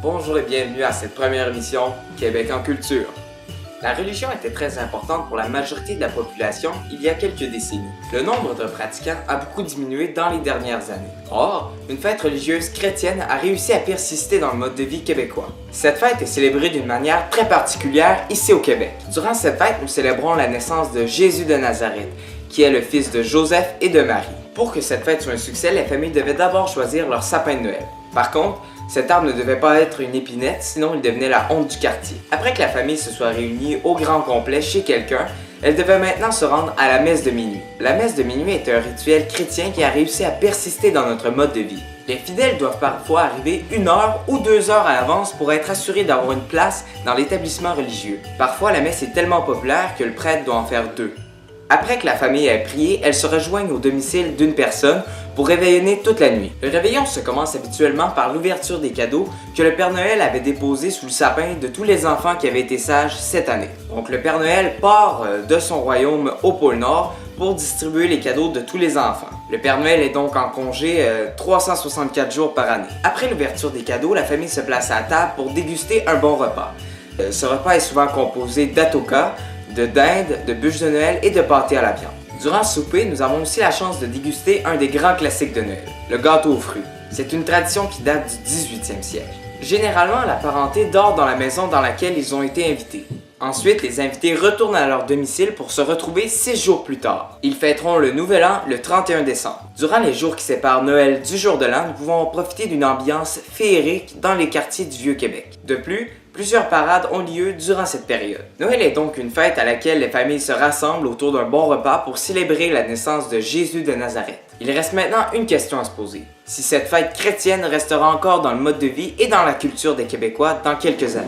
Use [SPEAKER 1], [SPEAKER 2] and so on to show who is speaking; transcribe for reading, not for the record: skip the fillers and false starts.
[SPEAKER 1] Bonjour et bienvenue à cette première émission Québec en culture. La religion était très importante pour la majorité de la population il y a quelques décennies. Le nombre de pratiquants a beaucoup diminué dans les dernières années. Or, une fête religieuse chrétienne a réussi à persister dans le mode de vie québécois. Cette fête est célébrée d'une manière très particulière ici au Québec. Durant cette fête, nous célébrons la naissance de Jésus de Nazareth, qui est le fils de Joseph et de Marie. Pour que cette fête soit un succès, les familles devaient d'abord choisir leur sapin de Noël. Par contre, cet arbre ne devait pas être une épinette, sinon il devenait la honte du quartier. Après que la famille se soit réunie au grand complet chez quelqu'un, elle devait maintenant se rendre à la messe de minuit. La messe de minuit est un rituel chrétien qui a réussi à persister dans notre mode de vie. Les fidèles doivent parfois arriver 1 heure ou 2 heures à l'avance pour être assurés d'avoir une place dans l'établissement religieux. Parfois, la messe est tellement populaire que le prêtre doit en faire 2. Après que la famille ait prié, elles se rejoignent au domicile d'une personne pour réveillonner toute la nuit. Le réveillon se commence habituellement par l'ouverture des cadeaux que le Père Noël avait déposés sous le sapin de tous les enfants qui avaient été sages cette année. Donc le Père Noël part de son royaume au pôle Nord pour distribuer les cadeaux de tous les enfants. Le Père Noël est donc en congé 364 jours par année. Après l'ouverture des cadeaux, la famille se place à table pour déguster un bon repas. Ce repas est souvent composé d'atoka, de dinde, de bûches de Noël et de pâté à la viande. Durant ce souper, nous avons aussi la chance de déguster un des grands classiques de Noël, le gâteau aux fruits. C'est une tradition qui date du 18e siècle. Généralement, la parenté dort dans la maison dans laquelle ils ont été invités. Ensuite, les invités retournent à leur domicile pour se retrouver 6 jours plus tard. Ils fêteront le Nouvel An le 31 décembre. Durant les jours qui séparent Noël du jour de l'an, nous pouvons profiter d'une ambiance féerique dans les quartiers du Vieux-Québec. De plus, plusieurs parades ont lieu durant cette période. Noël est donc une fête à laquelle les familles se rassemblent autour d'un bon repas pour célébrer la naissance de Jésus de Nazareth. Il reste maintenant une question à se poser. Si cette fête chrétienne restera encore dans le mode de vie et dans la culture des Québécois dans quelques années.